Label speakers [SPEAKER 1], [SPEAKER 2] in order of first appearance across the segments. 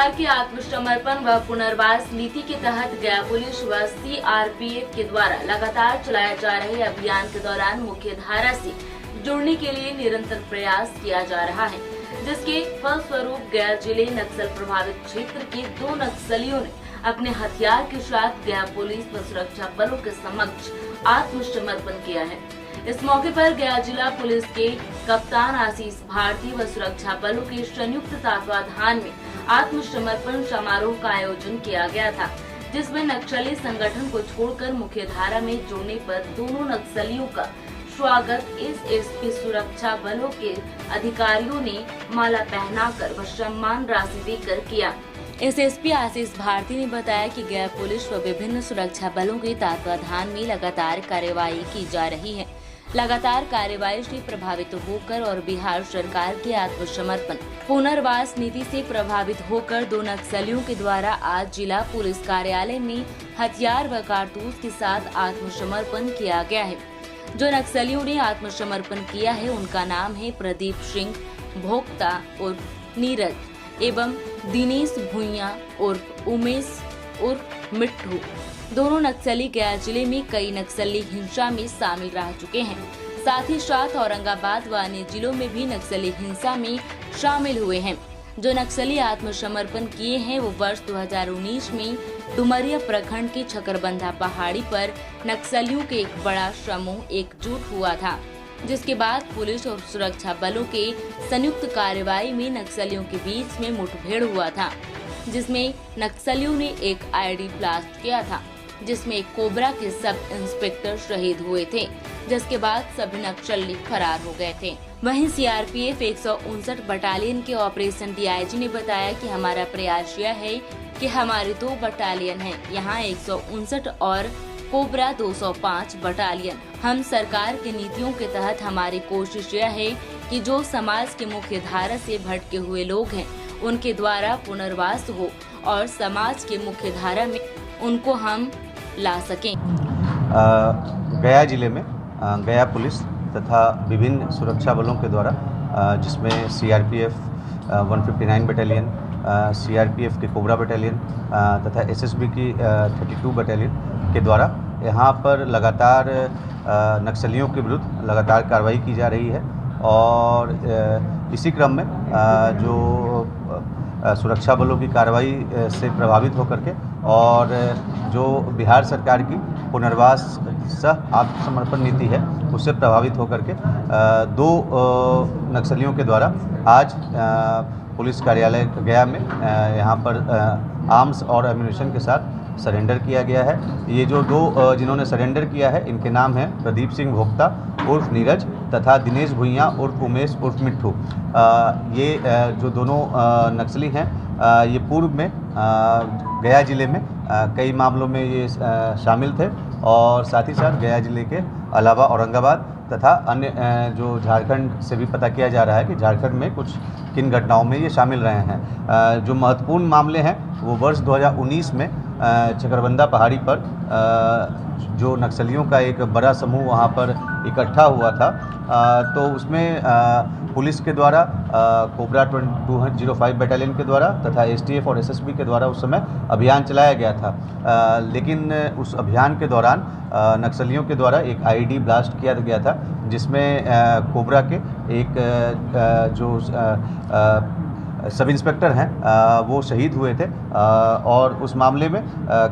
[SPEAKER 1] सरकार के आत्मसमर्पण व पुनर्वास नीति के तहत गया पुलिस व सीआरपीएफ के द्वारा लगातार चलाए जा रहे अभियान के दौरान मुख्य धारा से जुड़ने के लिए निरंतर प्रयास किया जा रहा है, जिसके फलस्वरूप गया जिले नक्सल प्रभावित क्षेत्र के 2 नक्सलियों ने अपने हथियार के साथ गया पुलिस व सुरक्षा बलों के समक्ष आत्मसमर्पण किया है। इस मौके पर गया जिला पुलिस के कप्तान आशीष भारती व सुरक्षा बलों के संयुक्त तत्वाधान में आत्मसमर्पण समारोह का आयोजन किया गया था, जिसमें नक्सली संगठन को छोड़कर मुख्य धारा में जुड़ने पर दोनों नक्सलियों का स्वागत एसएसपी सुरक्षा बलों के अधिकारियों ने माला पहनाकर व सम्मान राशि देकर किया। एसएसपी आशीष भारती ने बताया कि गया पुलिस व विभिन्न सुरक्षा बलों के तत्वाधान में लगातार कार्यवाही की जा रही है। लगातार कार्यवाही से प्रभावित होकर और बिहार सरकार के आत्मसमर्पण पुनर्वास नीति से प्रभावित होकर 2 नक्सलियों के द्वारा आज जिला पुलिस कार्यालय में हथियार व कारतूस के साथ आत्मसमर्पण किया गया है। जो नक्सलियों ने आत्मसमर्पण किया है उनका नाम है प्रदीप सिंह भोक्ता उर्फ नीरज एवं दिनेश भुइया उर्फ उमेश उर्फ मिट्ठू। दोनों नक्सली गया जिले में कई नक्सली हिंसा में शामिल रह चुके हैं। साथ ही साथ औरंगाबाद व अन्य जिलों में भी नक्सली हिंसा में शामिल हुए हैं। जो नक्सली आत्मसमर्पण किए हैं वो वर्ष 2019 में डुमरिया प्रखंड के छकरबंधा पहाड़ी पर नक्सलियों के एक बड़ा समूह एकजुट हुआ था, जिसके बाद पुलिस और सुरक्षा बलों के संयुक्त कार्रवाई में नक्सलियों के बीच में मुठभेड़ हुआ था, जिसमें नक्सलियों ने एक आईडी ब्लास्ट किया था, जिसमें एक कोबरा के सब इंस्पेक्टर शहीद हुए थे, जिसके बाद सभी नक्सली फरार हो गए थे। वहीं सीआरपीएफ 159 बटालियन के ऑपरेशन डीआईजी ने बताया कि हमारा प्रयास यह है कि हमारे 2 बटालियन हैं, यहाँ 159 और कोबरा 205 बटालियन। हम सरकार की नीतियों के तहत हमारी कोशिश यह है कि जो समाज के मुख्य धारा से भटके हुए लोग हैं उनके द्वारा पुनर्वास हो और समाज के मुख्य धारा में उनको हम ला सकें।
[SPEAKER 2] गया जिले में गया पुलिस तथा विभिन्न सुरक्षा बलों के द्वारा जिसमें सीआरपीएफ 159 बटालियन, सीआरपीएफ की कोबरा बटालियन तथा एसएसबी की 32 बटालियन के द्वारा यहाँ पर लगातार नक्सलियों के विरुद्ध लगातार कार्रवाई की जा रही है और इसी क्रम में जो सुरक्षा बलों की कार्रवाई से प्रभावित होकर के और जो बिहार सरकार की पुनर्वास सह आत्मसमर्पण नीति है उससे प्रभावित होकर के 2 नक्सलियों के द्वारा आज पुलिस कार्यालय गया में यहाँ पर आर्म्स और एम्यूनिशन के साथ सरेंडर किया गया है। ये जो 2 जिन्होंने सरेंडर किया है इनके नाम हैं प्रदीप सिंह भोक्ता उर्फ नीरज तथा दिनेश भुइया उर्फ उमेश उर्फ मिट्ठू। ये जो दोनों नक्सली हैं ये पूर्व में गया जिले में कई मामलों में ये शामिल थे और साथ ही साथ गया जिले के अलावा औरंगाबाद तथा अन्य जो झारखंड से भी पता किया जा रहा है कि झारखंड में कुछ किन घटनाओं में ये शामिल रहे हैं। जो महत्वपूर्ण मामले हैं वो वर्ष 2019 में छकरबंधा पहाड़ी पर जो नक्सलियों का एक बड़ा समूह वहाँ पर इकट्ठा हुआ था, तो उसमें पुलिस के द्वारा कोबरा 205 बटालियन के द्वारा तथा एसटीएफ और एसएसबी के द्वारा उस समय अभियान चलाया गया था। लेकिन उस अभियान के दौरान नक्सलियों के द्वारा एक आईडी ब्लास्ट किया गया था, जिसमें कोबरा के एक जो सब इंस्पेक्टर हैं वो शहीद हुए थे और उस मामले में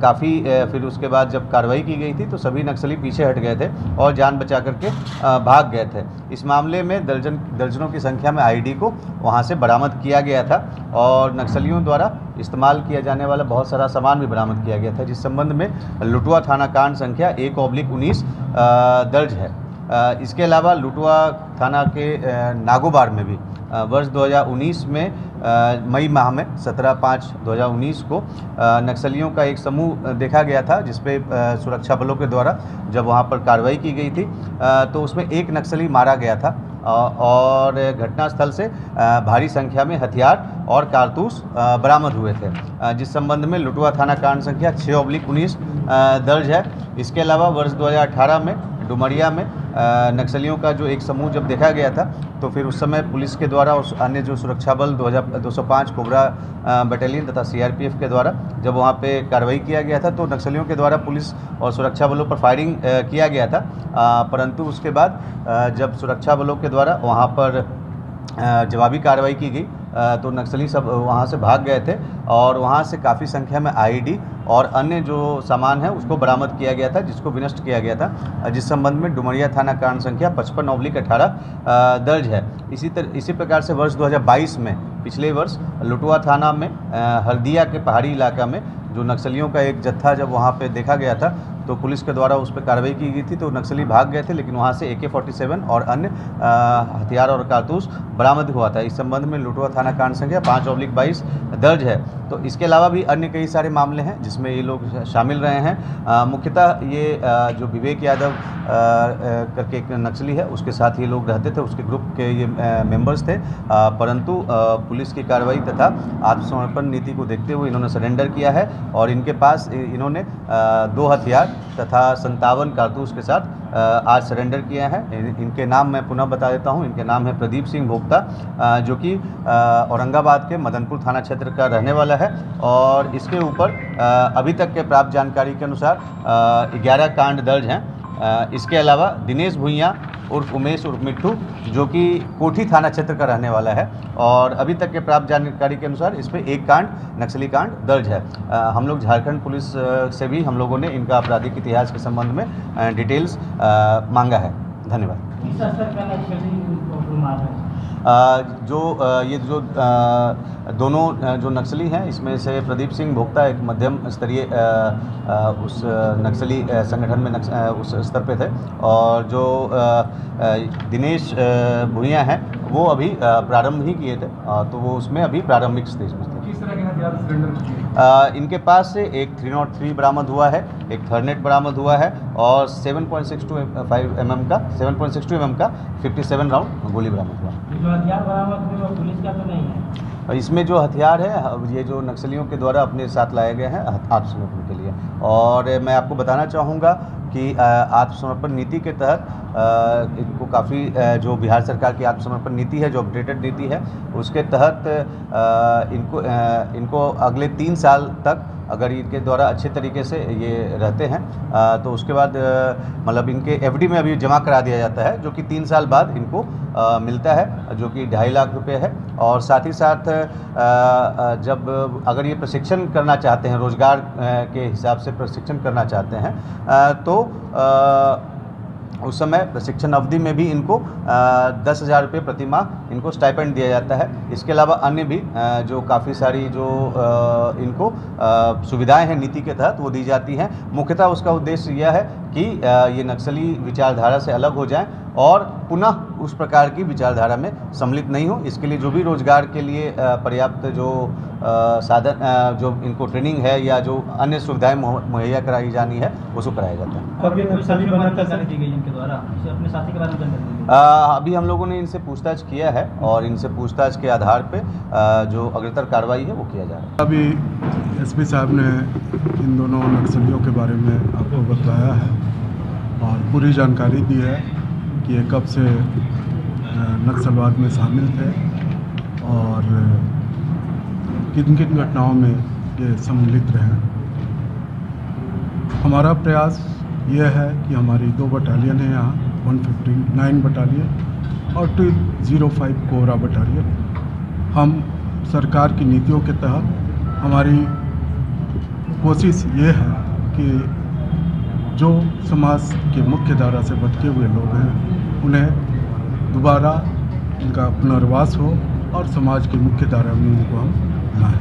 [SPEAKER 2] काफ़ी फिर उसके बाद जब कार्रवाई की गई थी तो सभी नक्सली पीछे हट गए थे और जान बचा करके भाग गए थे। इस मामले में दर्जनों की संख्या में आईडी को वहां से बरामद किया गया था और नक्सलियों द्वारा इस्तेमाल किया जाने वाला बहुत सारा सामान भी बरामद किया गया था, जिस संबंध में लुटवा थाना कांड संख्या 1/19 दर्ज है। इसके अलावा लुटवा थाना के नागोबार में भी वर्ष 2019 में मई माह में 17/5/2019 को नक्सलियों का एक समूह देखा गया था, जिसपे सुरक्षा बलों के द्वारा जब वहां पर कार्रवाई की गई थी तो उसमें एक नक्सली मारा गया था और घटनास्थल से भारी संख्या में हथियार और कारतूस बरामद हुए थे, जिस संबंध में लुटवा थाना कांड संख्या 6/19 दर्ज है। इसके अलावा वर्ष 2018 में डुमरिया में नक्सलियों का जो एक समूह जब देखा गया था, तो फिर उस समय पुलिस के द्वारा और अन्य जो सुरक्षा बल 205 कोबरा बटालियन तथा सीआरपीएफ के द्वारा जब वहाँ पे कार्रवाई किया गया था, तो नक्सलियों के द्वारा पुलिस और सुरक्षा बलों पर फायरिंग किया गया था। परंतु उसके बाद जब सुरक्षा बलों के द्वारा वहाँ पर जवाबी कार्रवाई की गई, तो नक्सली सब वहाँ से भाग गए थे और वहाँ से काफ़ी संख्या में आईडी और अन्य जो सामान है उसको बरामद किया गया था, जिसको विनष्ट किया गया था, जिस संबंध में डुमरिया थाना कांड संख्या 55/18 दर्ज है। इसी प्रकार से वर्ष 2022 में, पिछले वर्ष लुटवा थाना में हल्दिया के पहाड़ी इलाका में जो नक्सलियों का एक जत्था जब वहाँ पे देखा गया था, तो पुलिस के द्वारा उस पर कार्रवाई की गई थी। तो नक्सली भाग गए थे, लेकिन वहाँ से AK-47 और अन्य हथियार और कारतूस बरामद हुआ था। इस संबंध में लुटवा थाना कांड संख्या 5/22 दर्ज है। तो इसके अलावा भी अन्य कई सारे मामले हैं जिसमें ये लोग शामिल रहे हैं। मुख्यतः ये जो विवेक यादव करके एक नक्सली है, उसके साथ ये लोग रहते थे, उसके ग्रुप के ये मेंबर्स थे। परंतु पुलिस की कार्रवाई तथा आत्मसमर्पण नीति को देखते हुए इन्होंने सरेंडर किया है और इनके पास इन्होंने 2 हथियार तथा 57 कारतूस के साथ आज सरेंडर किया है। इनके नाम मैं पुनः बता देता हूं। इनके नाम है प्रदीप सिंह भोक्ता, जो कि औरंगाबाद के मदनपुर थाना क्षेत्र का रहने वाला है और इसके ऊपर अभी तक के प्राप्त जानकारी के अनुसार 11 कांड दर्ज हैं। इसके अलावा दिनेश भुइयाँ उर्फ उमेश उर्फ मिट्ठू, जो कि कोठी थाना क्षेत्र का रहने वाला है और अभी तक के प्राप्त जानकारी के अनुसार इस पर 1 कांड नक्सली कांड दर्ज है। हम लोग झारखंड पुलिस से भी हम लोगों ने इनका आपराधिक इतिहास के संबंध में डिटेल्स मांगा है। धन्यवाद। ये जो दोनों जो नक्सली हैं, इसमें से प्रदीप सिंह भोक्ता एक मध्यम स्तरीय उस नक्सली संगठन में उस स्तर पे थे और जो दिनेश भुइयाँ हैं वो अभी प्रारंभ ही किए थे, तो वो उसमें अभी प्रारंभिक स्टेज में थे।
[SPEAKER 3] किस तरह के हथियार सरेंडर किए?
[SPEAKER 2] इनके पास से एक 303 बरामद हुआ है, एक थर्नेट बरामद हुआ है और 7.62 mm का 57 राउंड गोली बरामद हुआ।
[SPEAKER 3] जो हथियार बरामद हुए वो पुलिस का तो नहीं है?
[SPEAKER 2] इसमें जो हथियार है ये जो नक्सलियों के द्वारा अपने साथ लाए गए हैं आत्मसमर्पण के लिए। और मैं आपको बताना चाहूँगा कि आत्मसमर्पण नीति के तहत इनको काफ़ी जो बिहार सरकार की आत्मसमर्पण नीति है, जो अपडेटेड नीति है, उसके तहत इनको अगले 3 साल तक अगर इनके द्वारा अच्छे तरीके से ये रहते हैं तो उसके बाद मतलब इनके FD में अभी जमा करा दिया जाता है, जो कि 3 साल बाद इनको मिलता है, जो कि 2.5 लाख रुपए है। और साथ ही साथ जब अगर ये प्रशिक्षण करना चाहते हैं, रोजगार के हिसाब से प्रशिक्षण करना चाहते हैं, तो उस समय प्रशिक्षण अवधि में भी इनको 10,000 रुपये प्रति माह इनको स्टाइपेंड दिया जाता है। इसके अलावा अन्य भी जो काफ़ी सारी जो इनको सुविधाएं हैं नीति के तहत वो दी जाती हैं। मुख्यतः उसका उद्देश्य यह है कि ये नक्सली विचारधारा से अलग हो जाएं और पुनः उस प्रकार की विचारधारा में सम्मिलित नहीं हो। इसके लिए जो भी रोजगार के लिए पर्याप्त जो साधन जो इनको ट्रेनिंग है या जो अन्य सुविधाएं मुहैया कराई जानी है उसको कराया जाता है।
[SPEAKER 3] अब ये नक्सली बनाकर दी गई इनके द्वारा, इसे अपने साथी के बारे में जानकारी दी।
[SPEAKER 2] अभी हम लोगों ने इनसे पूछताछ किया है और इनसे पूछताछ के आधार पे जो अग्रतर कार्रवाई है वो किया जा रहा है।
[SPEAKER 4] अभी SP साहब ने इन दोनों नक्सलियों के बारे में आपको बताया है और पूरी जानकारी दी है कि ये कब से नक्सलवाद में शामिल थे और किन किन घटनाओं में ये सम्मिलित रहे। हमारा प्रयास ये है कि हमारी 2 बटालियन है यहाँ, 159 बटालियन और 205 कोबरा बटालियन। हम सरकार की नीतियों के तहत हमारी कोशिश ये है कि जो समाज के मुख्य धारा से भटके हुए लोग हैं उन्हें दोबारा उनका पुनर्वास हो और समाज की मुख्य धारा में उनको हम लाएं।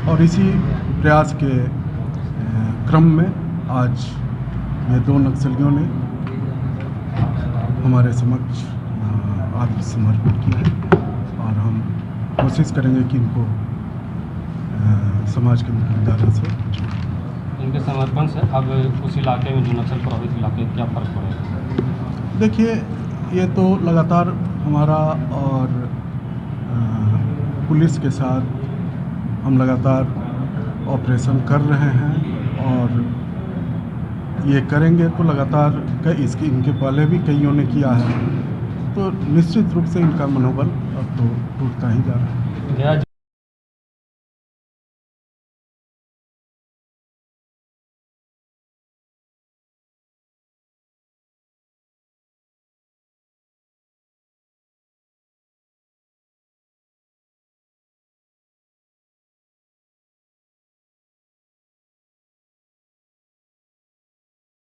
[SPEAKER 4] और इसी प्रयास के क्रम में आज ये 2 नक्सलियों ने हमारे समक्ष आत्मसमर्पण किया है और हम कोशिश करेंगे कि इनको समाज की मुख्य धारा से
[SPEAKER 5] इनके समर्पण से अब उस इलाके में जो नक्सल प्रभावित इलाके क्या फर्क पड़ेगा?
[SPEAKER 4] देखिए, ये तो लगातार हमारा और पुलिस के साथ हम लगातार ऑपरेशन कर रहे हैं और ये करेंगे तो लगातार इसके इनके पहले भी कईयों ने किया है, तो निश्चित रूप से इनका मनोबल अब तो टूटता ही जा रहा है।
[SPEAKER 5] गया